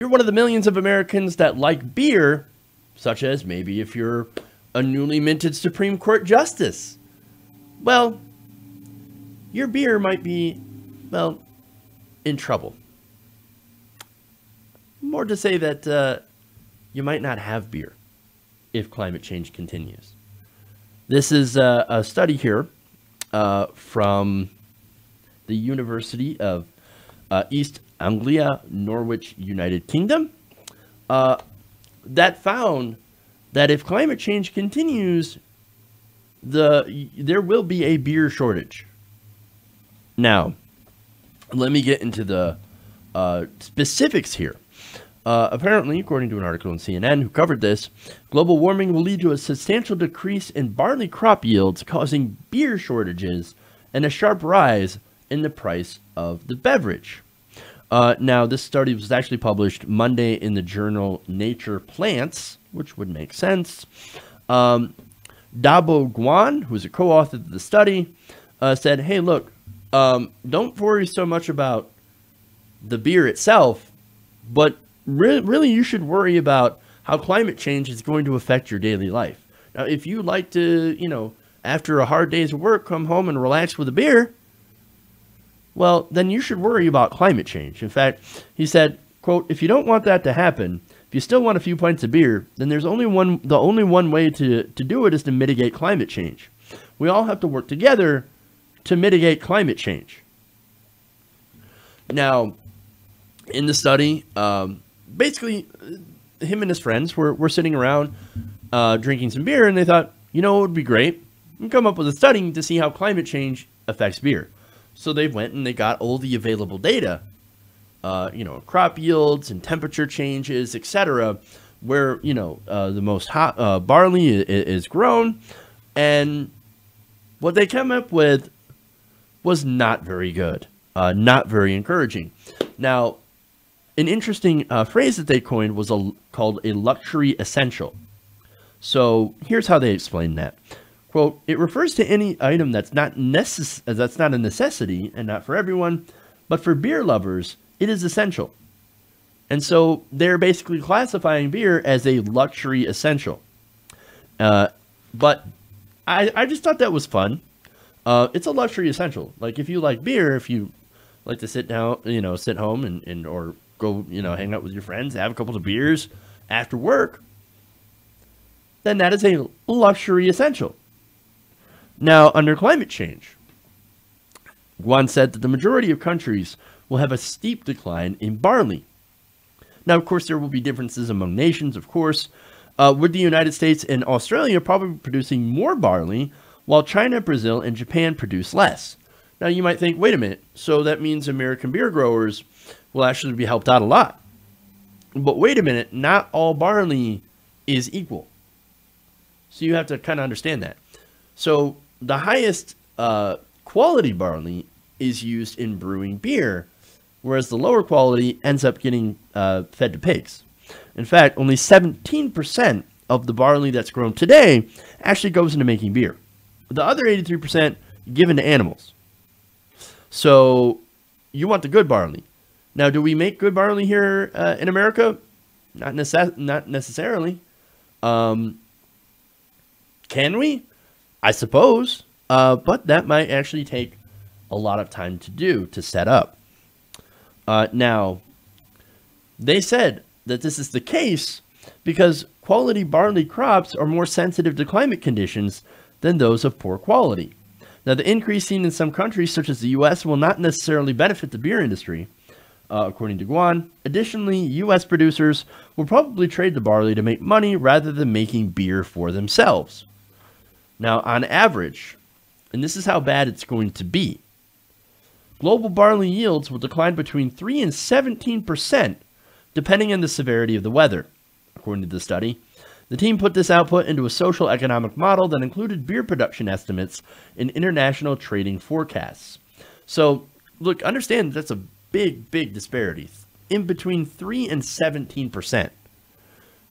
you're one of the millions of Americans that like beer, such as maybe if you're a newly minted Supreme Court justice, well, your beer might be, well, in trouble. More to say that you might not have beer if climate change continues. This is a study here from the University of East Anglia, Norwich, United Kingdom, that found that if climate change continues, there will be a beer shortage. Now, let me get into the specifics here. Apparently, according to an article in CNN who covered this, global warming will lead to a substantial decrease in barley crop yields, causing beer shortages and a sharp rise in the price of the beverage. Now, this study was actually published Monday in the journal Nature Plants, which would make sense. Dabo Guan, who's a co-author of the study, said, hey, look, don't worry so much about the beer itself, but really you should worry about how climate change is going to affect your daily life. Now, if you like to, after a hard day's work, come home and relax with a beer, well, then you should worry about climate change. In fact, he said, quote, if you don't want that to happen, if you still want a few pints of beer, then the only one way to do it is to mitigate climate change. We all have to work together to mitigate climate change. Now, in the study, basically, him and his friends were sitting around drinking some beer, and they thought, it would be great. We can come up with a study to see how climate change affects beer. So they went and they got all the available data, crop yields and temperature changes, etc., where, the most hot barley is grown. And what they came up with was not very good, not very encouraging. Now, an interesting phrase that they coined was called a luxury essential. So here's how they explain that. Quote, it refers to any item that's not a necessity and not for everyone, but for beer lovers, it is essential. And so they're basically classifying beer as a luxury essential. But I just thought that was fun. It's a luxury essential. Like if you like beer, if you like to sit down, sit home and or go, hang out with your friends, have a couple of beers after work, then that is a luxury essential. Now, under climate change, Guan said that the majority of countries will have a steep decline in barley. Now, of course, there will be differences among nations, of course, with the United States and Australia probably producing more barley, while China, Brazil, and Japan produce less. Now, you might think, wait a minute, so that means American beer growers will actually be helped out a lot. But wait a minute, not all barley is equal. So you have to kind of understand that. So the highest quality barley is used in brewing beer, whereas the lower quality ends up getting fed to pigs. In fact, only 17% of the barley that's grown today actually goes into making beer. The other 83% given to animals. So you want the good barley. Now, do we make good barley here in America? Not necessarily. Can we? I suppose. But that might actually take a lot of time to set up. Now, they said that this is the case because quality barley crops are more sensitive to climate conditions than those of poor quality. Now, the increase seen in some countries, such as the U.S., will not necessarily benefit the beer industry, according to Guan. Additionally, U.S. producers will probably trade the barley to make money rather than making beer for themselves. Now, on average, and this is how bad it's going to be, global barley yields will decline between 3 and 17%, depending on the severity of the weather, according to the study. The team put this output into a social economic model that included beer production estimates and international trading forecasts. So, look, understand that's a big disparity, in between 3 and 17%.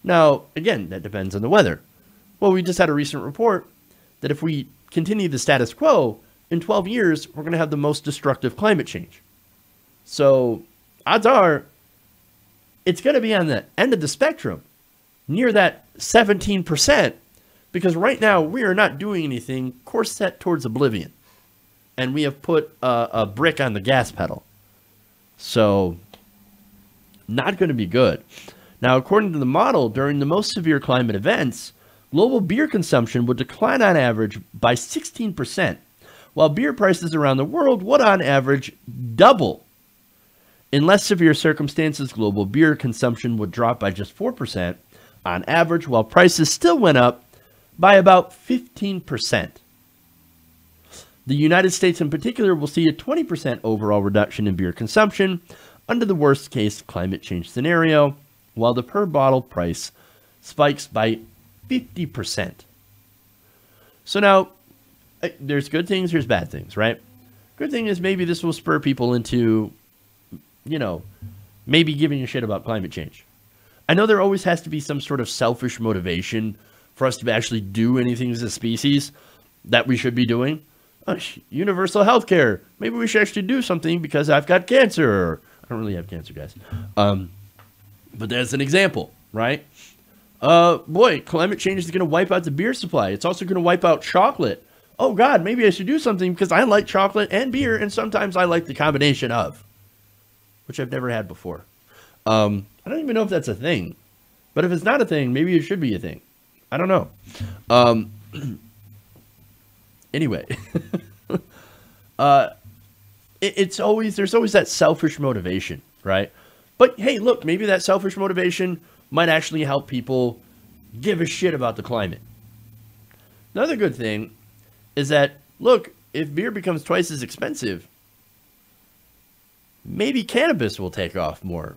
Now, again, that depends on the weather. Well, we just had a recent report that if we continue the status quo, in 12 years, we're going to have the most destructive climate change. So, odds are, it's going to be on the end of the spectrum, near that 17%, because right now we are not doing anything course set towards oblivion. And we have put a brick on the gas pedal. So, not going to be good. Now, according to the model, during the most severe climate events, global beer consumption would decline on average by 16%, while beer prices around the world would on average double. In less severe circumstances, global beer consumption would drop by just 4% on average, while prices still went up by about 15%. The United States in particular will see a 20% overall reduction in beer consumption under the worst case climate change scenario, while the per bottle price spikes by 50%. So now, there's good things, there's bad things, right? Good thing is maybe this will spur people into, you know, maybe giving a shit about climate change. I know there always has to be some sort of selfish motivation for us to actually do anything as a species that we should be doing. Universal health care. Maybe we should actually do something because I've got cancer. I don't really have cancer, guys. But that's an example, right? Boy, climate change is going to wipe out the beer supply. It's also going to wipe out chocolate. Oh, God, maybe I should do something because I like chocolate and beer, and sometimes I like the combination of, which I've never had before. I don't even know if that's a thing. But if it's not a thing, maybe it should be a thing. I don't know. Anyway, there's always that selfish motivation, right? But hey, look, maybe that selfish motivation might actually help people give a shit about the climate. Another good thing is that, look, if beer becomes twice as expensive, maybe cannabis will take off more.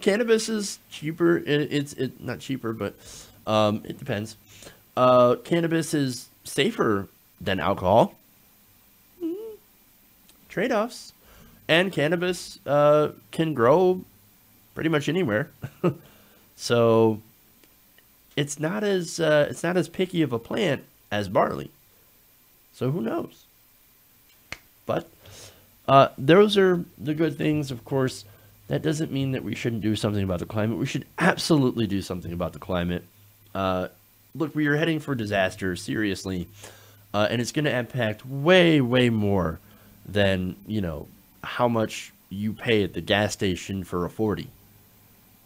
Cannabis is cheaper. It's not cheaper, but it depends. Cannabis is safer than alcohol. Trade-offs. And cannabis can grow pretty much anywhere. So it's not as picky of a plant as barley. So who knows? But those are the good things, of course. That doesn't mean that we shouldn't do something about the climate. We should absolutely do something about the climate. Look, we are heading for disaster, seriously. And it's going to impact way, way more than, you know, how much you pay at the gas station for a 40.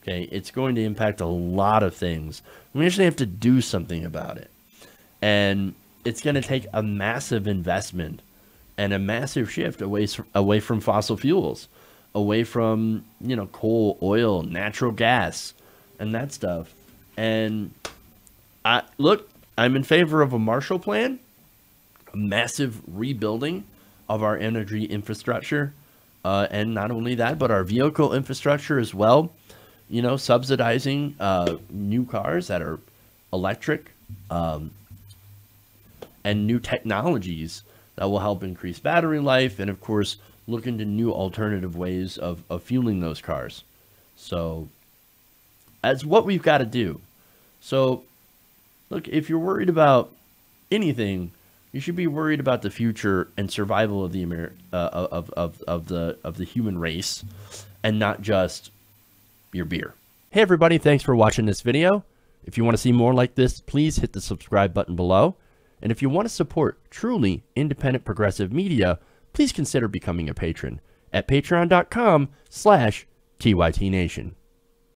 Okay, it's going to impact a lot of things. We actually have to do something about it. And it's going to take a massive investment and a massive shift away from fossil fuels, away from, you know, coal, oil, natural gas, and that stuff. And look, I'm in favor of a Marshall Plan, a massive rebuilding of our energy infrastructure. And not only that, but our vehicle infrastructure as well. You know, subsidizing new cars that are electric and new technologies that will help increase battery life. And, of course, look into new alternative ways of fueling those cars. So that's what we've got to do. So, look, if you're worried about anything, you should be worried about the future and survival of the of the human race, and not just your beer. Hey everybody, thanks for watching this video. If you want to see more like this, please hit the subscribe button below. And if you want to support truly independent progressive media, please consider becoming a patron at patreon.com/TYTNation.